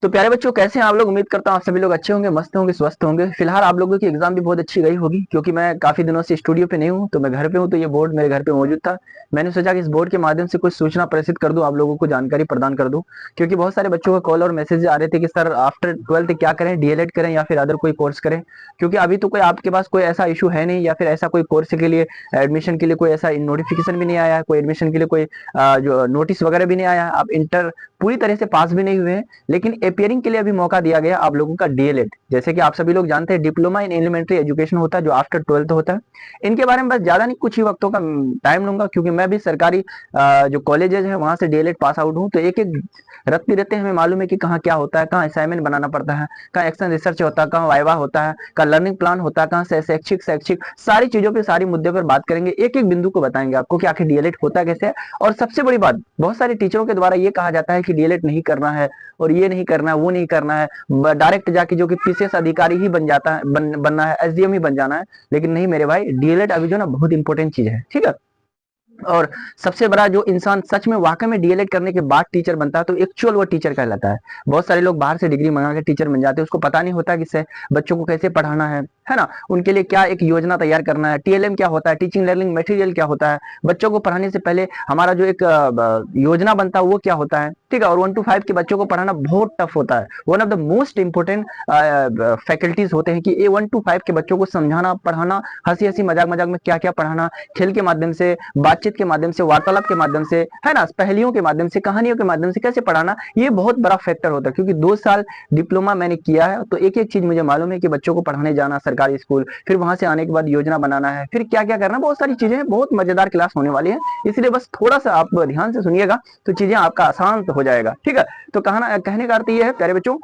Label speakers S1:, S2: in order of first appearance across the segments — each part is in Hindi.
S1: तो प्यारे बच्चों, कैसे हैं आप लोग? उम्मीद करता हूँ आप सभी लोग अच्छे होंगे, मस्त होंगे, स्वस्थ होंगे। फिलहाल आप लोगों की एग्जाम भी बहुत अच्छी गई होगी, क्योंकि मैं काफी दिनों से स्टूडियो पे नहीं हूँ, तो मैं घर पे हूँ, तो ये बोर्ड मेरे घर पे मौजूद था। मैंने सोचा कि इस बोर्ड के माध्यम से कुछ सूचना प्रेषित कर दूं, आप लोगों को जानकारी प्रदान कर दूं। क्योंकि बहुत सारे बच्चों का कॉल और मैसेज आ रहे थे कि सर आफ्टर 12th क्या करें, डीएलएड करें या फिर अदर कोई कोर्स करें। क्योंकि अभी तो कोई आपके पास कोई ऐसा इशू है नहीं, या फिर ऐसा कोई कोर्स के लिए एडमिशन के लिए कोई ऐसा नोटिफिकेशन भी नहीं आया है, कोई एडमिशन के लिए कोई जो नोटिस वगैरह भी नहीं आया है। आप इंटर पूरी तरह से पास भी नहीं हुए हैं, लेकिन अपियरिंग के लिए अभी मौका दिया गया आप लोगों का डीएलएड। जैसे कि आप सभी लोग जानते हैं, डिप्लोमा इन एलिमेंट्री एजुकेशन होता है, जो आफ्टर 12th होता है। इनके बारे में बस ज्यादा नहीं, कुछ ही वक्तों का टाइम लूंगा, क्योंकि मैं भी सरकारी जो कॉलेजेस है वहां से डीएलएड पास आउट हूँ। तो एक एक रत्ती रहते हमें मालूम है कि कहाँ क्या होता है, कहाँ असाइनमेंट बनाना पड़ता है, कहाँ एक्शन रिसर्च होता है, कहाँ वाइवा होता है, कहाँ लर्निंग प्लान होता है, कहाँ से शैक्षिक शैक्षिक सारी चीजों पे, सारी मुद्दे पर बात करेंगे। एक एक बिंदु को बताएंगे आपको कि आखिर डीएलएड होता कैसे है। और सबसे बड़ी बात, बहुत सारे टीचरों के द्वारा ये कहा जाता है कि डीएलएड नहीं करना है, और ये नहीं करना है, वो नहीं करना है, डायरेक्ट जाके जो कि पीसीएस अधिकारी ही बन जाता है, बनना है, एसडीएम ही बन जाना है। लेकिन नहीं मेरे भाई, डीएलएड अभी जो ना बहुत इंपॉर्टेंट चीज है, ठीक है। और सबसे बड़ा, जो इंसान सच में वाकई में डीएलएड करने के बाद टीचर बनता है, तो एक्चुअल वो टीचर कहलाता है। बहुत सारे लोग बाहर से डिग्री मंगा के टीचर बन जाते हैं, उसको पता नहीं होता कि इससे बच्चों को कैसे पढ़ाना है ना, उनके लिए क्या एक योजना तैयार करना है, टीएलएम क्या होता है, टीचिंग लर्निंग मटेरियल क्या होता है, बच्चों को पढ़ाने से पहले हमारा जो एक योजना बनता है वो क्या होता है, ठीक है। और 1 to 5 के बच्चों को पढ़ाना बहुत टफ होता है, one of the most important faculties होते हैं कि ये 1 to 5 के बच्चों को समझाना, पढ़ाना, हंसी हंसी मजाक मजाक में क्या क्या पढ़ाना, खेल के माध्यम से, बातचीत के माध्यम से, वार्तालाप के माध्यम से, है ना, पहेलियों के माध्यम से, कहानियों के माध्यम से कैसे पढ़ाना, ये बहुत बड़ा फैक्टर होता है। क्योंकि 2 साल डिप्लोमा मैंने किया है, तो एक एक चीज मुझे मालूम है कि बच्चों को पढ़ाने जाना सरकारी स्कूल, फिर वहां से आने के बाद योजना बनाना है, फिर क्या क्या करना, बहुत सारी चीजें हैं। बहुत मजेदार क्लास होने वाली है, इसलिए बस थोड़ा सा आप ध्यान से सुनिएगा, तो चीजें आपका आसान हो जाएगा, ठीक है। तो कहने का अर्थ ये है प्यारे बच्चों,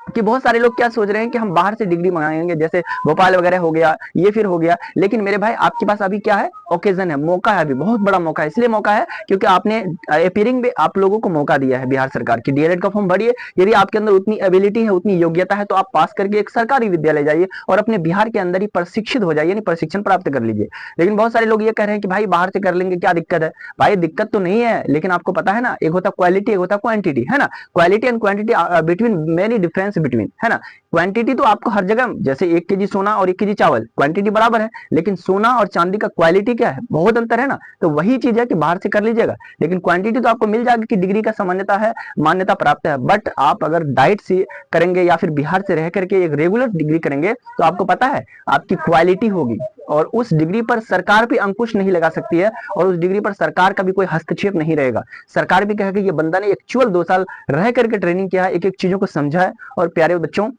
S1: कि बहुत सारे लोग क्या सोच रहे हैं कि हम बाहर से डिग्री मंगाएंगे, जैसे भोपाल वगैरह हो गया, ये फिर हो गया। लेकिन मेरे भाई, आपके पास अभी क्या है, ओकेजन है, मौका है, अभी बहुत बड़ा मौका है। इसलिए मौका है क्योंकि आपने अपियरिंग में आप लोगों को मौका दिया है बिहार सरकार की, डीएलएड का फॉर्म भरिए। यदि आपके अंदर उतनी एबिलिटी है, उतनी योग्यता है, तो आप पास करके एक सरकारी विद्यालय जाइए और अपने बिहार के अंदर ही प्रशिक्षित हो जाइए, प्रशिक्षण प्राप्त कर लीजिए। लेकिन बहुत सारे लोग ये कह रहे हैं कि भाई बाहर से कर लेंगे, क्या दिक्कत है? भाई दिक्कत तो नहीं है, लेकिन आपको पता है ना, एक होता क्वालिटी, एक होता क्वांटिटी, है ना। Quality and quantity between many difference between, है ना। क्वांटिटी तो आपको हर जगह, जैसे 1 केजी सोना और 1 केजी चावल, क्वांटिटी बराबर है, लेकिन सोना और चांदी का क्वालिटी क्या है, बहुत अंतर है ना। तो वही चीज है कि बाहर से कर लीजिएगा, लेकिन क्वांटिटी तो आपको मिल जाएगी कि डिग्री का सामान्यता है, मान्यता प्राप्त है। बट आप अगर डाइट से करेंगे या फिर बिहार से रह करके एक रेगुलर डिग्री करेंगे, तो आपको पता है आपकी क्वालिटी होगी, और उस डिग्री पर सरकार भी अंकुश नहीं लगा सकती है, और उस डिग्री पर सरकार का भी कोई हस्तक्षेप नहीं रहेगा। सरकार भी कहेगी ये बंदा ने एक्चुअल 2 साल रह करके ट्रेनिंग किया है, एक एक चीजों को समझा है। और प्यारे बच्चों,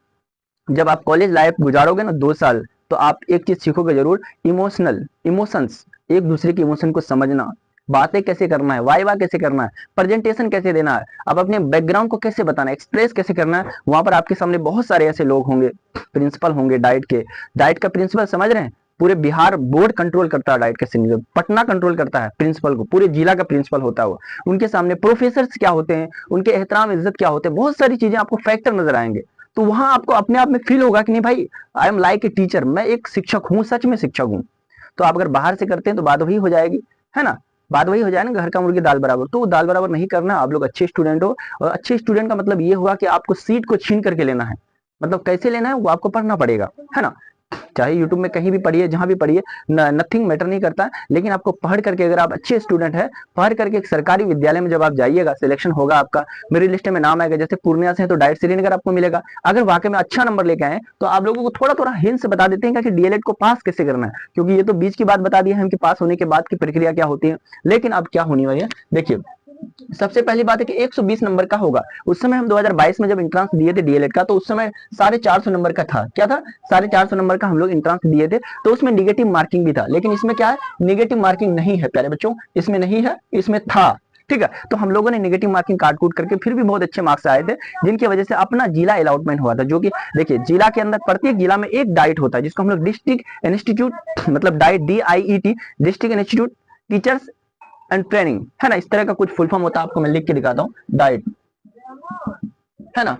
S1: जब आप कॉलेज लाइफ गुजारोगे ना 2 साल, तो आप एक चीज सीखोगे जरूर, इमोशंस, एक दूसरे के इमोशन को समझना, बातें कैसे करना है, वाइवा कैसे करना है, प्रेजेंटेशन कैसे देना है, आप अपने बैकग्राउंड को कैसे बताना है, एक्सप्रेस कैसे करना है। वहां पर आपके सामने बहुत सारे ऐसे लोग होंगे, प्रिंसिपल होंगे डाइट के। डाइट का प्रिंसिपल समझ रहे हैं, पूरे बिहार बोर्ड कंट्रोल करता है डाइट का सिंडिकेट, पटना कंट्रोल करता है प्रिंसिपल को, पूरे जिला का प्रिंसिपल होता है वो। उनके सामने प्रोफेसर्स क्या होते हैं, उनके एहतराम इज्जत क्या होते हैं, बहुत सारी चीजें आपको फैक्टर नजर आएंगे। तो वहां आपको अपने आप में फील होगा कि नहीं भाई, I am like a teacher, मैं एक शिक्षक हूँ, सच में शिक्षक हूँ। तो आप अगर बाहर से करते हैं तो बात वही हो जाएगी, है ना। बात वही हो जाए ना, घर का मुर्गी दाल बराबर। तो दाल बराबर नहीं करना, आप लोग अच्छे स्टूडेंट हो। और अच्छे स्टूडेंट का मतलब ये हुआ कि आपको सीट को छीन करके लेना है। मतलब कैसे लेना है वो आपको पढ़ना पड़ेगा, है ना। चाहे यूट्यूब में कहीं भी पढ़िए, जहां भी पढ़िए, नथिंग मैटर नहीं करता है। लेकिन आपको पढ़ करके, अगर आप अच्छे स्टूडेंट है, पढ़ करके एक सरकारी विद्यालय में जब आप जाइएगा, सिलेक्शन होगा आपका, मेरी लिस्ट में नाम आएगा, जैसे पूर्णिया से है तो डाइट श्रीनगर आपको मिलेगा। अगर वाकई में अच्छा नंबर लेके आए, तो आप लोगों को थोड़ा थोड़ा हिंट बता देते हैं कि डीएलएड को पास कैसे करना है। क्योंकि ये तो बीच की बात बता दी है हम कि पास होने के बाद की प्रक्रिया क्या होती है। लेकिन अब क्या होनी है, देखिए, सबसे पहली बात है कि 120 नंबर का होगा। उस समय हम 2022 में जब इंट्रांस दिए थे डीएलएड का, तो उस समय 450 नंबर का था। क्या था? 450 नंबर का हम लोग इंट्रांस दिए थे, तो उसमें निगेटिव मार्किंग भी था। लेकिन इसमें क्या है, निगेटिव मार्किंग नहीं है प्यारे बच्चों, इसमें नहीं है, इसमें था, ठीक है। तो हम लोगों ने नेगेटिव मार्किंग काट कूट करके फिर भी बहुत अच्छे मार्क्स आए थे, जिनकी वजह से अपना जिला अलॉटमेंट हुआ था। जो कि देखिए, जिला के अंदर प्रत्येक जिला में एक डाइट होता है, जिसको हम लोग डिस्ट्रिक्ट इंस्टीट्यूट, मतलब diet, DIET, district institute teachers and training, है ना, इस तरह का कुछ फुल फॉर्म होता है। आपको मैं लिख के दिखाता हूँ, डाइट, है ना।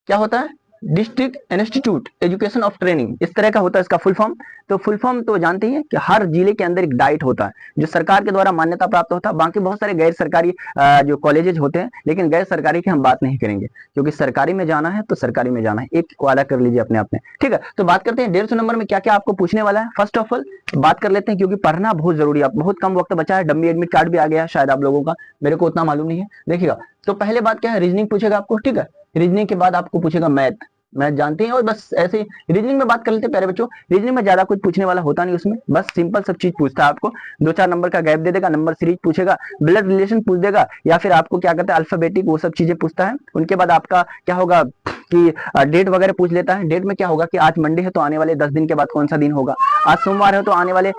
S1: क्या होता है? District institute education of training, इस तरह का होता है इसका फुल फॉर्म। तो फुल फॉर्म तो जानते ही हैं कि हर जिले के अंदर एक डाइट होता है जो सरकार के द्वारा मान्यता प्राप्त होता है। बाकी बहुत सारे गैर सरकारी जो कॉलेजेस होते हैं, लेकिन गैर सरकारी की हम बात नहीं करेंगे, क्योंकि सरकारी में जाना है तो सरकारी में जाना है, एक वादा कर लीजिए अपने आप में, ठीक है। तो बात करते हैं 150 नंबर में क्या क्या आपको पूछने वाला है। फर्स्ट ऑफ ऑल बात कर लेते हैं, क्योंकि पढ़ना बहुत जरूरी है, बहुत कम वक्त बचा है, डमी एडमिट कार्ड भी आ गया है शायद आप लोगों का, मेरे को उतना मालूम नहीं है। देखिएगा, तो पहले बात क्या है, रीजनिंग पूछेगा आपको, ठीक है। रीजनिंग के बाद आपको पूछेगा मैथ, मैथ जानते हैं, और बस ऐसे रीजनिंग में बात कर लेते हैं प्यारे बच्चों। रीजनिंग में ज्यादा कुछ पूछने वाला होता नहीं, उसमें बस सिंपल सब चीज पूछता है आपको, 2-4 नंबर का गैप दे देगा, नंबर सीरीज पूछेगा, ब्लड रिलेशन पूछ देगा, या फिर आपको क्या कहते हैं अल्फाबेटिक, वो सब चीजें पूछता है। उनके बाद आपका क्या होगा कि डेट वगैरह पूछ लेता है। डेट में क्या होगा कि आज मंडे है तो आने वाले 10 दिन के बाद कौन सा दिन होगा, आज सोमवार है तो आने वाले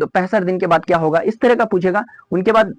S1: 65 दिन के बाद क्या होगा, इस तरह का पूछेगा। उनके बाद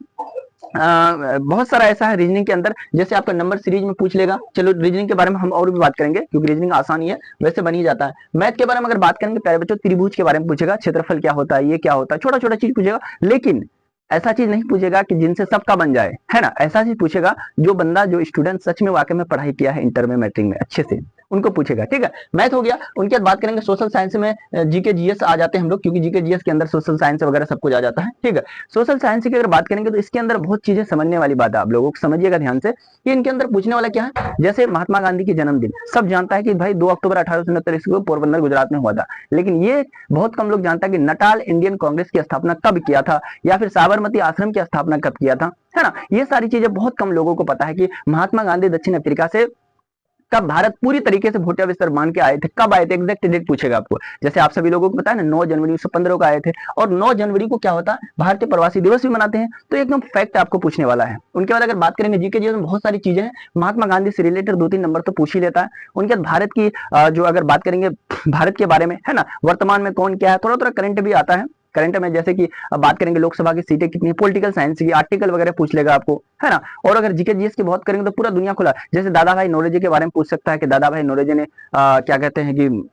S1: बहुत सारा ऐसा है रीजनिंग के अंदर, जैसे आपका नंबर सीरीज में पूछ लेगा। चलो रीजनिंग के बारे में हम और भी बात करेंगे, क्योंकि रीजनिंग आसान ही है, वैसे बन ही जाता है। मैथ के बारे में अगर बात करेंगे प्यारे बच्चों, त्रिभुज के बारे में पूछेगा, क्षेत्रफल क्या होता है, ये क्या होता है, छोटा छोटा चीज पूछेगा। लेकिन ऐसा चीज नहीं पूछेगा कि जिनसे सबका बन जाए, है ना, ऐसा चीज पूछेगा जो बंदा, जो स्टूडेंट सच में वाकई में पढ़ाई किया है इंटर में, मैट्रिक में अच्छे से, उनको पूछेगा, ठीक है। मैथ हो गया। उनके बाद बात करेंगे सोशल साइंस में, जीके जीएस आ जाते हैं हम लोग, क्योंकि जीके जीएस के अंदर सोशल साइंस वगैरह सब कुछ आ जाता है, ठीक है। सोशल साइंस की अगर बात करेंगे तो इसके अंदर बहुत चीजें समझने वाली बात है, आप लोगों को समझिएगा ध्यान से कि इनके अंदर पूछने वाला क्या है। जैसे महात्मा गांधी की जन्मदिन सब जानता है कि भाई 2 अक्टूबर 1869 को पोरबंदर गुजरात में हुआ था, लेकिन ये बहुत कम लोग जानता है कि नटाल इंडियन कांग्रेस की स्थापना कब किया था, या फिर साबरमती आश्रम की स्थापना कब किया था, है ना। ये सारी चीजें बहुत कम लोगों को पता है कि महात्मा गांधी दक्षिण अफ्रीका से कब भारत पूरी तरीके से भोटिया विस्तार मान के आए थे, कब आए थे, एग्जैक्ट डेट पूछेगा आपको। जैसे आप सभी लोगों को पता है ना, 9 जनवरी 1915 को आए थे, और 9 जनवरी को क्या होता है, भारतीय प्रवासी दिवस भी मनाते हैं। तो एकदम फैक्ट आपको पूछने वाला है। उनके बाद अगर बात करेंगे जीके जी में बहुत सारी चीजें हैं, महात्मा गांधी से रिलेटेड 2-3 नंबर तो पूछ ही लेता है। उनके बाद भारत की जो अगर बात करेंगे भारत के बारे में, है ना, वर्तमान में कौन क्या है, थोड़ा थोड़ा करंट भी आता है। करंट में जैसे कि अब बात करेंगे लोकसभा की सीटें कितनी, पॉलिटिकल साइंस की आर्टिकल वगैरह पूछ लेगा आपको, है ना। और अगर जीके जीएस की बात करेंगे तो पूरा दुनिया खुला, जैसे दादा भाई नौरोजी के बारे में पूछ सकता है कि दादा भाई नौरोजी ने क्या कहते हैं कि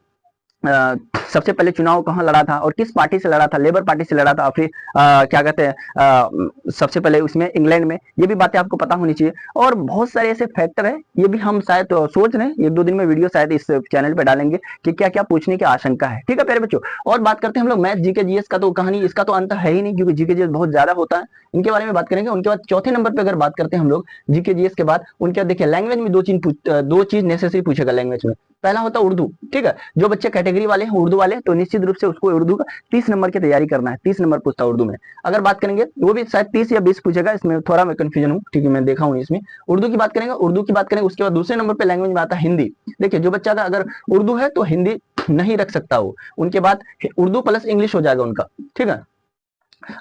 S1: सबसे पहले चुनाव कहाँ लड़ा था और किस पार्टी से लड़ा था, लेबर पार्टी से लड़ा था, फिर क्या कहते हैं सबसे पहले उसमें इंग्लैंड में, ये भी बातें आपको पता होनी चाहिए। और बहुत सारे ऐसे फैक्टर है, ये भी हम शायद सोच रहे हैं 1-2 दिन में वीडियो शायद इस चैनल पे डालेंगे कि क्या क्या पूछने की आशंका है, ठीक है प्यारे बच्चों। और बात करते हैं हम लोग मैथ जीके जीएस का, तो कहानी इसका तो अंत है ही नहीं, क्योंकि जीके जीएस बहुत ज्यादा होता है, इनके बारे में बात करेंगे। उनके बाद चौथे नंबर पे अगर बात करते हैं हम लोग जीके जीएस के बाद, उनके बाद देखिए लैंग्वेज में 2 चीज नेसेसरी पूछेगा लैंग्वेज में। पहला होता है उर्दू, ठीक है, जो बच्चे कैटेगरी वाले हैं उर्दू वाले, तो निश्चित रूप से उसको उर्दू का 30 नंबर की तैयारी करना है, 30 नंबर पूछता है उर्दू में। अगर बात करेंगे वो भी शायद 30 या 20 पूछेगा, इसमें थोड़ा मैं कंफ्यूजन हूँ, ठीक है, मैं देखा हूँ इसमें। उर्दू की बात करेंगे, उर्दू की बात करेंगे, उसके बाद दूसरे नंबर पे लैंग्वेज में आता है हिंदी। देखिए जो बच्चा का अगर उर्दू है तो हिंदी नहीं रख सकता वो, उनके बाद उर्दू प्लस इंग्लिश हो जाएगा उनका, ठीक है।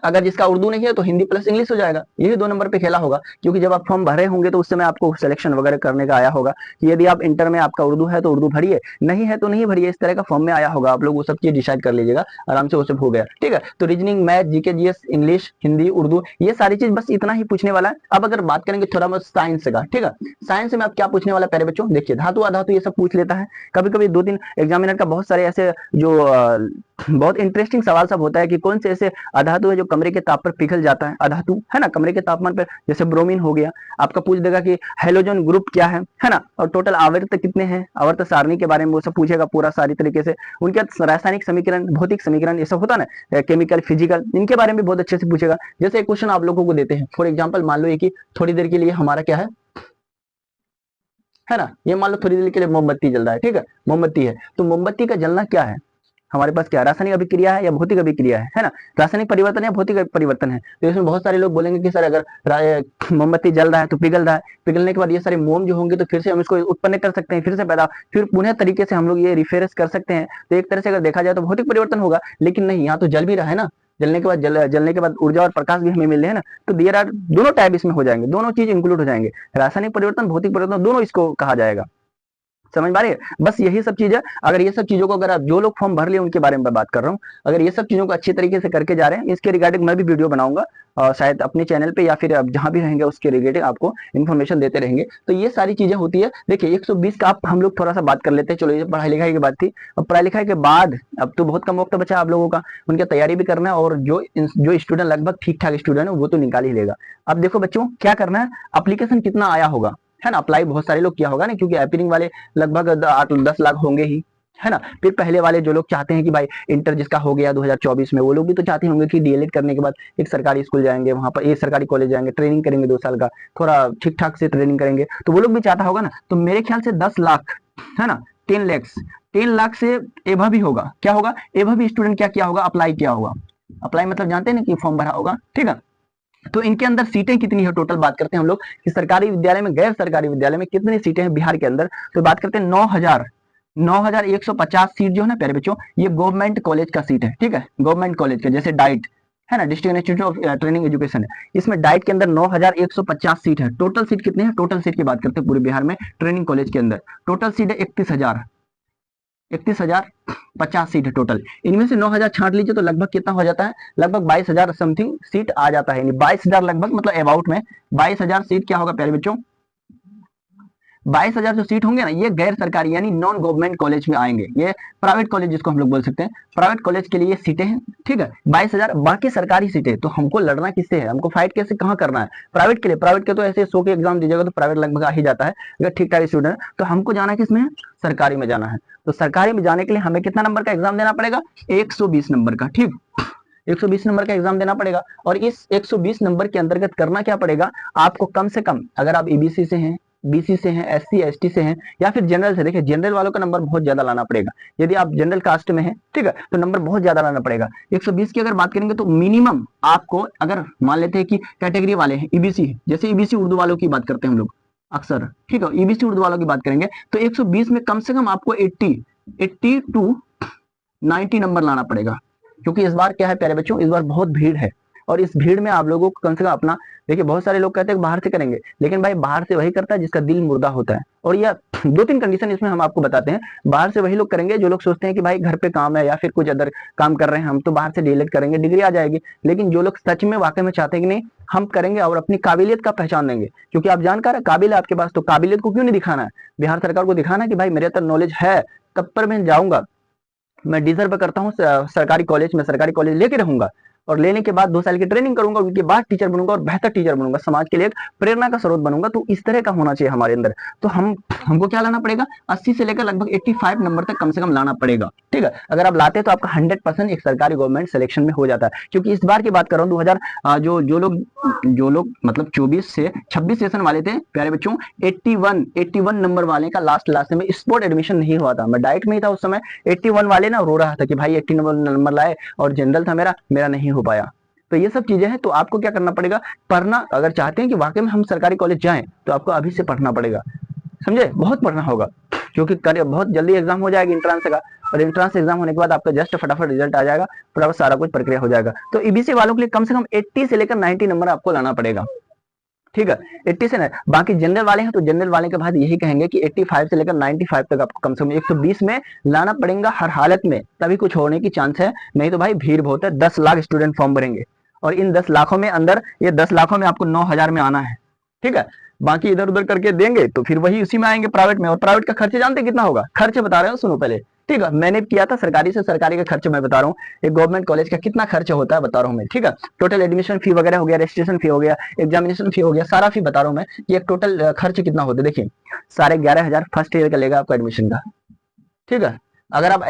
S1: अगर जिसका उर्दू नहीं है तो हिंदी प्लस इंग्लिश हो जाएगा, यही 2 नंबर पे खेला होगा। क्योंकि जब आप फॉर्म भरे होंगे तो उस समय आपको सिलेक्शन वगैरह करने का आया होगा कि यदि आप इंटर में आपका उर्दू है तो उर्दू भरिए, नहीं है तो नहीं भरिए, इस तरह का फॉर्म में आया होगा। आप लोग वो सब चीज डिसाइड कर लीजिएगा आराम से, वो सब हो गया, ठीक है। तो reasoning, math, GK GS, English, Hindi, Urdu, ये सारी चीज बस इतना ही पूछने वाला है। अब अगर बात करेंगे थोड़ा बहुत साइंस का, ठीक है, साइंस में आप क्या पूछने वाला प्यारे बच्चों, देखिए धातु अधातु ये सब पूछ लेता है। कभी कभी 2-3 एग्जामिनर का बहुत सारे ऐसे जो बहुत इंटरेस्टिंग सवाल सब होता है कि कौन से ऐसे अधातु है जो कमरे के ताप पर पिघल जाता है, अधातु है ना, कमरे के तापमान पर, जैसे ब्रोमीन हो गया। आपका पूछ देगा कि हेलोजन ग्रुप क्या है ना, और टोटल आवर्त कितने हैं, आवर्त सारणी के बारे में वो सब पूछेगा पूरा सारी तरीके से। उनके रासायनिक समीकरण, भौतिक समीकरण, ये सब होता है ना, केमिकल, फिजिकल, इनके बारे में भी बहुत अच्छे से पूछेगा। जैसे एक क्वेश्चन आप लोगों को देते हैं, फॉर एग्जाम्पल मान लो कि थोड़ी देर के लिए हमारा क्या है ना, ये मान लो थोड़ी देर के लिए मोमबत्ती जल रहा है, ठीक है, मोमबत्ती है, तो मोमबत्ती का जलना क्या है, हमारे पास क्या रासायनिक अभिक्रिया है या भौतिक अभिक्रिया है ना, रासायनिक परिवर्तन या भौतिक परिवर्तन है। तो इसमें बहुत सारे लोग बोलेंगे कि सर अगर मोमबत्ती जल रहा है तो पिघल रहा है, पिघलने के बाद ये सारे मोम जो होंगे तो फिर से हम इसको उत्पन्न कर सकते हैं, फिर से पैदा, फिर पुनः तरीके से हम लोग ये रिफेरेंस कर सकते हैं। तो एक तरह से अगर देखा जाए तो भौतिक परिवर्तन होगा, लेकिन नहीं, यहाँ तो जल भी रहा है ना, जलने के बाद जलने के बाद ऊर्जा और प्रकाश भी हमें मिल रहे हैं ना, तो देयर आर दोनों टाइप इसमें हो जाएंगे, दोनों चीज इंक्लूड हो जाएंगे, रासायनिक परिवर्तन, भौतिक परिवर्तन, दोनों इसको कहा जाएगा। समझ पा रहे हैं, बस यही सब चीज है। अगर ये सब चीजों को, अगर आप जो लोग फॉर्म भर लिए उनके बारे में बात कर रहा हूँ, अगर ये सब चीजों को अच्छे तरीके से करके जा रहे हैं, इसके रिगार्डिंग मैं भी वीडियो बनाऊंगा शायद अपने चैनल पे, या फिर आप जहां भी रहेंगे उसके रिलेटेड आपको इन्फॉर्मेशन देते रहेंगे। तो ये सारी चीजें होती है। देखिए 120 का आप हम लोग थोड़ा सा बात कर लेते हैं, चलो ये पढ़ाई लिखाई की बात थी। अब पढ़ाई लिखाई के बाद अब तो बहुत कम वक्त बचा आप लोगों का, उनकी तैयारी भी करना है, और जो स्टूडेंट लगभग ठीक ठाक स्टूडेंट है वो तो निकाल ही लेगा। अब देखो बच्चों क्या करना है, एप्लीकेशन कितना आया होगा, है ना। अप्लाई बहुत सारे लोग किया होगा ना, क्योंकि अपीयरिंग वाले लगभग 8-10 लाख होंगे ही, है ना। फिर पहले वाले जो लोग चाहते हैं कि भाई इंटर जिसका हो गया 2024 में, वो लोग भी तो चाहते होंगे कि डीएलएड करने के बाद एक सरकारी स्कूल जाएंगे, वहां पर एक सरकारी कॉलेज जाएंगे, ट्रेनिंग करेंगे 2 साल का, थोड़ा ठीक ठाक से ट्रेनिंग करेंगे, तो वो लोग भी चाहता होगा ना। तो मेरे ख्याल से 10 लाख, है ना, 10 लाख से एभव भी होगा। क्या होगा? एभव भी स्टूडेंट क्या किया होगा? अप्लाई किया होगा। अप्लाई मतलब जानते हैं ना कि फॉर्म भरा होगा, ठीक है। तो इनके अंदर सीटें कितनी है टोटल, बात करते हैं हम लोग कि सरकारी विद्यालय में, गैर सरकारी विद्यालय में कितनी सीटें हैं बिहार के अंदर। तो बात करते हैं 9,150 सीट जो है ना प्यारे बच्चों, ये गवर्नमेंट कॉलेज का सीट है, ठीक है। गवर्नमेंट कॉलेज का, जैसे डाइट है ना, district institute of training education है, इसमें डाइट के अंदर 9,150 सीट है। टोटल सीट कितने हैं? टोटल सीट की बात करते हैं पूरे बिहार में ट्रेनिंग कॉलेज के अंदर टोटल सीट है 31,050 सीट है टोटल। इनमें से 9,000 छांट लीजिए तो लगभग कितना हो जाता है? लगभग 22,000 समथिंग सीट आ जाता है, 22,000 लगभग, मतलब अबाउट में 22,000 सीट क्या होगा प्यारे बच्चों? 22,000 जो सीट होंगे ना, ये गैर सरकारी यानी नॉन गवर्नमेंट कॉलेज में आएंगे। ये प्राइवेट कॉलेज जिसको हम लोग बोल सकते हैं, प्राइवेट कॉलेज के लिए ये सीटें हैं, ठीक है। 22,000 बाकी सरकारी सीटें। तो हमको लड़ना किससे है? हमको फाइट कैसे, कहाँ करना है? प्राइवेट के लिए। प्राइवेट के तो ऐसे 100 के एग्जाम दीजिएगा तो प्राइवेट लगभग आ ही जाता है अगर ठीक ठाक स्टूडेंट है। तो हमको जाना किसमें है? सरकारी में जाना है। तो सरकारी में जाने के लिए हमें कितना नंबर का एग्जाम देना पड़ेगा? 120 नंबर का, ठीक, 120 नंबर का एग्जाम देना पड़ेगा। और इस 120 नंबर के अंतर्गत करना क्या पड़ेगा आपको? कम से कम, अगर आप ईबीसी से हैं, बीसी से हैं, एससी एसटी से हैं, या फिर जनरल से, देखिए जनरल वालों का नंबर बहुत ज्यादा लाना पड़ेगा। यदि आप जनरल कास्ट में हैं, ठीक है, तो नंबर बहुत ज्यादा लाना पड़ेगा। 120 की अगर बात करेंगे तो मिनिमम आपको, अगर मान लेते हैं कि कैटेगरी वाले हैं, ईबीसी, जैसे ईबीसी उर्दू वालों की बात करते हैं हम लोग अक्सर, ठीक है, ईबीसी उर्दू वालों की बात करेंगे तो 120 में कम से कम आपको 80 टू 90 नंबर लाना पड़ेगा। क्योंकि इस बार क्या है प्यारे बच्चों, इस बार बहुत भीड़ है, और इस भीड़ में आप लोगों को कम से कम अपना, देखिए बहुत सारे लोग कहते हैं बाहर से करेंगे, लेकिन भाई बाहर से वही करता है जिसका दिल मुर्दा होता है। और यह 2-3 कंडीशन इसमें हम आपको बताते हैं। बाहर से वही लोग करेंगे जो लोग सोचते हैं कि भाई घर पे काम है या फिर कुछ अदर काम कर रहे हैं, हम तो बाहर से डीएलएड करेंगे, डिग्री आ जाएगी। लेकिन जो लोग सच में वाकई में चाहते हैं कि नहीं हम करेंगे और अपनी काबिलियत का पहचान देंगे, क्योंकि आप जानकार है काबिल है आपके पास, तो काबिलियत को क्यों नहीं दिखाना है? बिहार सरकार को दिखाना है कि भाई मेरे अंदर नॉलेज है, तब पर मैं जाऊंगा, मैं डिजर्व करता हूँ सरकारी कॉलेज में, सरकारी कॉलेज लेके रहूंगा, और लेने के बाद 2 साल की ट्रेनिंग करूंगा, उसके बाद टीचर बनूंगा और बेहतर टीचर बनूंगा, समाज के लिए एक प्रेरणा का स्रोत बनूंगा। तो इस तरह का होना चाहिए हमारे अंदर। तो हमको क्या लाना पड़ेगा? 80 से लेकर लगभग 85 नंबर तक कम से कम लाना पड़ेगा, ठीक है। अगर आप लाते हैं तो आपका 100% एक सरकारी गवर्नमेंट सिलेक्शन में हो जाता है। क्योंकि इस बार की बात कर रहा हूँ 2000 जो लोग मतलब 24 से 26 सेशन वाले थे प्यारे बच्चों, 81 नंबर वाले का लास्ट में स्पोर्ट एडमिशन नहीं हुआ था। मैं डाइट में ही था उस समय। 81 वाले ना रो रहा था कि भाई 80 नंबर लाए और जनरल था मेरा नहीं हो पाया। तो ये सब चीजें हैं। तो आपको क्या करना पड़ेगा? पढ़ना। अगर चाहते हैं कि वाकई में हम सरकारी कॉलेज जाएं तो आपको अभी से पढ़ना पड़ेगा, समझे, बहुत पढ़ना होगा। क्योंकि बहुत जल्दी एग्जाम हो जाएगा इंट्रांस का, और इंट्रांस एग्जाम होने के बाद आपका जस्ट फटाफट रिजल्ट आ जाएगा, फटाफट सारा कुछ प्रक्रिया हो जाएगा। तो ईबीसी वालों के लिए कम से कम 80 से लेकर 90 नंबर आपको लाना पड़ेगा, ठीक है, 80 से नहीं। बाकी जनरल वाले हैं तो जनरल वाले के बाद यही कहेंगे कि 85 से लेकर 95 तक आपको कम से कम 120 में लाना पड़ेगा हर हालत में, तभी कुछ होने की चांस है। नहीं तो भाई भीड़ बहुत है, 10 लाख स्टूडेंट फॉर्म भरेंगे, और इन 10 लाखों में अंदर, ये 10 लाखों में आपको 9,000 में आना है, ठीक है। बाकी इधर उधर करके देंगे तो फिर वही उसी में आएंगे प्राइवेट में। और प्राइवेट का खर्चे जानते कितना होगा? खर्चे बता रहे हो, सुनो पहले, ठीक है। मैंने किया था सरकारी से, सरकारी का खर्च मैं बता रहा हूँ। एक गवर्नमेंट कॉलेज का कितना खर्च होता है बता रहा हूँ मैं, ठीक है। टोटल एडमिशन फी वगैरह हो गया, रजिस्ट्रेशन फी हो गया, एग्जामिनेशन फी हो गया, सारा फी बता रहा हूँ मैं कि एक टोटल खर्च कितना होता है। देखिए 11,500 फर्स्ट ईयर का लेगा आपका एडमिशन का, ठीक है। अगर आप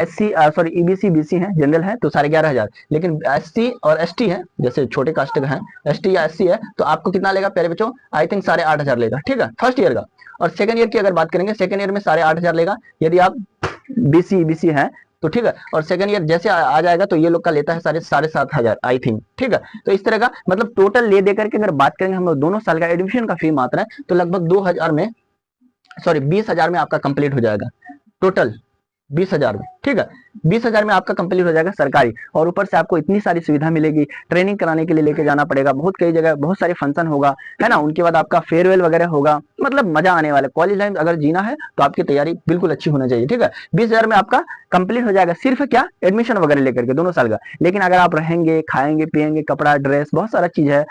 S1: ईबीसी बीसी हैं, जनरल है तो 11,500। लेकिन एससी और एसटी है, जैसे छोटे कास्ट का है, एसटी या एससी है, तो आपको कितना लेगा प्यारे बच्चों? आई थिंक 8,500 लेगा, ठीक है, फर्स्ट ईयर का। और सेकंड ईयर की अगर बात करेंगे, सेकंड ईयर में 8,500 लेगा यदि आप बीसी है तो, ठीक है। और सेकंड ईयर जैसे आ जाएगा तो ये लोग का लेता है 7,500 आई थिंक, ठीक है। तो इस तरह का मतलब टोटल ले दे करके अगर बात करेंगे हम लोग दोनों साल का एडमिशन का फी मात्र है तो लगभग 20,000 में आपका कंप्लीट हो जाएगा टोटल, 20,000 में, ठीक है। 20,000 में आपका कंप्लीट हो जाएगा सरकारी। और ऊपर से आपको इतनी सारी सुविधा मिलेगी, ट्रेनिंग कराने के लिए लेके जाना पड़ेगा, बहुत कई जगह बहुत सारे फंक्शन होगा, है ना। उनके बाद आपका फेयरवेल वगैरह होगा, मतलब मजा आने वाला। कॉलेज लाइफ अगर जीना है तो आपकी तैयारी बिल्कुल अच्छी होनी चाहिए, ठीक है। 20,000 में आपका कंप्लीट हो जाएगा, सिर्फ क्या, एडमिशन वगैरह लेकर के दोनों साल का। लेकिन अगर आप रहेंगे, खाएंगे पिएंगे, कपड़ा ड्रेस, बहुत सारा चीज है,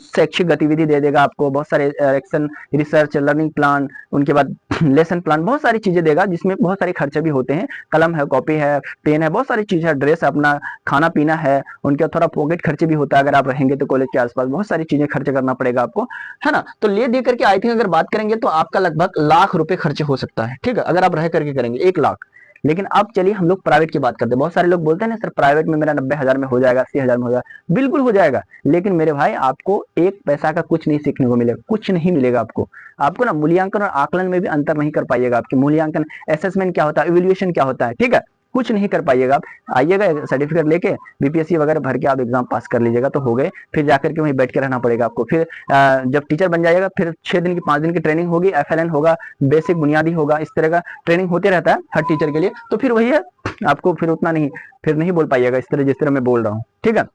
S1: शैक्षिक गतिविधि दे देगा आपको, बहुत सारे एक्शन, रिसर्च, लर्निंग प्लान, उनके बाद लेसन प्लान, बहुत सारी चीजें देगा जिसमें बहुत सारे खर्चे भी होते हैं। कलम है, कॉपी है, पेन है, बहुत सारी चीज है, ड्रेस है, अपना खाना पीना है, उनके थोड़ा पॉकेट खर्चे भी होता है अगर आप रहेंगे तो कॉलेज के आसपास, बहुत सारी चीजें खर्च करना पड़ेगा आपको, है ना। तो ले दे करके आई थिंक अगर बात करेंगे तो आपका लगभग लाख रुपए खर्चे हो सकता है, ठीक है, अगर आप रह करके करेंगे 1 लाख। लेकिन अब चलिए हम लोग प्राइवेट की बात करते हैं। बहुत सारे लोग बोलते हैं ना सर प्राइवेट में मेरा 90,000 में हो जाएगा, 80,000 में हो जाएगा। बिल्कुल हो जाएगा, लेकिन मेरे भाई आपको एक पैसा का कुछ नहीं सीखने को मिलेगा, कुछ नहीं मिलेगा आपको। आपको ना मूल्यांकन और आकलन में भी अंतर नहीं कर पाइएगा। आपके मूल्यांकन, असेसमेंट क्या होता है, इवैल्यूएशन क्या होता है, ठीक है, कुछ नहीं कर पाइएगा आप। आइएगा सर्टिफिकेट लेके बीपीएससी वगैरह भर के आप एग्जाम पास कर लीजिएगा तो हो गए। फिर जाकर के वहीं बैठ के रहना पड़ेगा आपको। फिर जब टीचर बन जाइएगा फिर 6 दिन की 5 दिन की ट्रेनिंग होगी, एफएलएन होगा, बेसिक बुनियादी होगा, इस तरह का ट्रेनिंग होते रहता है हर टीचर के लिए। तो फिर वही है, आपको फिर उतना नहीं, फिर नहीं बोल पाइएगा इस तरह जिस तरह मैं बोल रहा हूँ, ठीक है।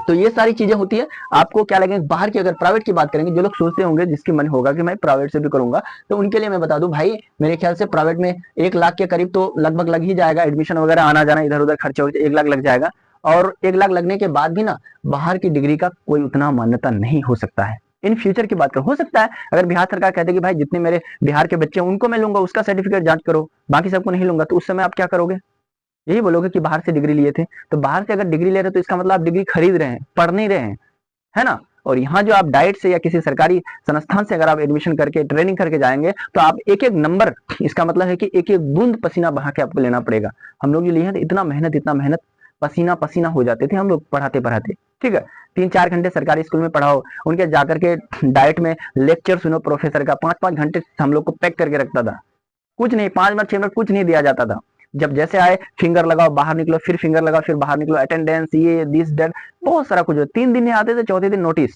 S1: तो ये सारी चीजें होती है। आपको क्या लगेगा बाहर की, अगर प्राइवेट की बात करेंगे, जो लोग सोचते होंगे, जिसके मन होगा कि मैं प्राइवेट से भी करूंगा, तो उनके लिए मैं बता दूं भाई, मेरे ख्याल से प्राइवेट में 1 लाख के करीब तो लगभग लग ही जाएगा। एडमिशन वगैरह आना जाना इधर उधर खर्चे होते 1 लाख लग जाएगा। और 1 लाख लगने के बाद भी ना बाहर की डिग्री का कोई उतना मान्यता नहीं हो सकता है। इन फ्यूचर की बात करो, हो सकता है अगर बिहार सरकार कहते कि भाई जितने मेरे बिहार के बच्चे हैं उनको मैं लूंगा, उसका सर्टिफिकेट जांच करो, बाकी सबको नहीं लूंगा, तो उस समय आप क्या करोगे? यही बोलोगे कि बाहर से डिग्री लिए थे। तो बाहर से अगर डिग्री ले रहे तो इसका मतलब आप डिग्री खरीद रहे हैं, पढ़ नहीं रहे हैं, है ना। और यहाँ जो आप डाइट से या किसी सरकारी संस्थान से अगर आप एडमिशन करके ट्रेनिंग करके जाएंगे तो आप एक एक नंबर, इसका मतलब है कि एक एक बूंद पसीना बहा के आपको लेना पड़ेगा। हम लोग जो लिए हैं इतना मेहनत, पसीना पसीना हो जाते थे हम लोग पढ़ाते पढ़ाते, ठीक है। 3-4 घंटे सरकारी स्कूल में पढ़ाओ, उनके जाकर के डाइट में लेक्चर सुनो प्रोफेसर का, 5-5 घंटे हम लोग को पैक करके रखता था। कुछ नहीं, 5 मिनट 6 मिनट कुछ नहीं दिया जाता था। जब जैसे आए फिंगर लगाओ बाहर निकलो, फिर फिंगर लगाओ फिर बाहर निकलो, अटेंडेंस, ये दिस डेट, बहुत सारा कुछ। 3 दिन नहीं आते थे, चौथे दिन नोटिस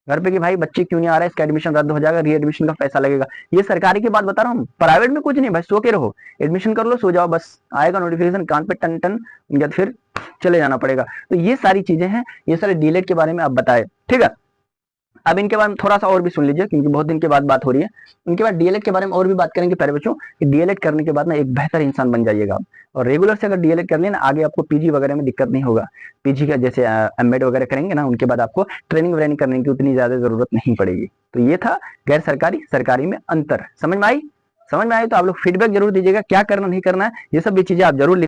S1: घर पे कि भाई बच्चे क्यों नहीं आ रहा है, इसका एडमिशन रद्द हो जाएगा, री एडमिशन का पैसा लगेगा। ये सरकारी की बात बता रहा हूँ। प्राइवेट में कुछ नहीं भाई, सो के रहो, एडमिशन कर लो, सो जाओ, बस आएगा नोटिफिकेशन कान पे टन टन, या फिर चले जाना पड़ेगा। तो ये सारी चीजें हैं, ये सारे डीलेट के बारे में आप बताए, ठीक है। अब इनके बारे में थोड़ा सा और भी सुन लीजिए क्योंकि बहुत दिन के बाद बात हो रही है। उनके बाद डीएलएड के बारे में और भी बात करेंगे प्यारे बच्चों, कि डीएलएड करने के बाद ना एक बेहतर इंसान बन जाइएगा आप। और रेगुलर से अगर डीएलएड कर लेना आगे आपको पीजी वगैरह में दिक्कत नहीं होगा। पीजी का जैसे एमएड वगैरह करेंगे ना, उनके बाद आपको ट्रेनिंग व्रेनिंग करने की उतनी ज्यादा जरूरत नहीं पड़ेगी। तो ये था गैर सरकारी सरकारी में अंतर। समझ में आई? समझ में आई तो आप लोग फीडबैक जरूर दीजिएगा, क्या करना नहीं करना है, ये सब भी चीजें आप जरूर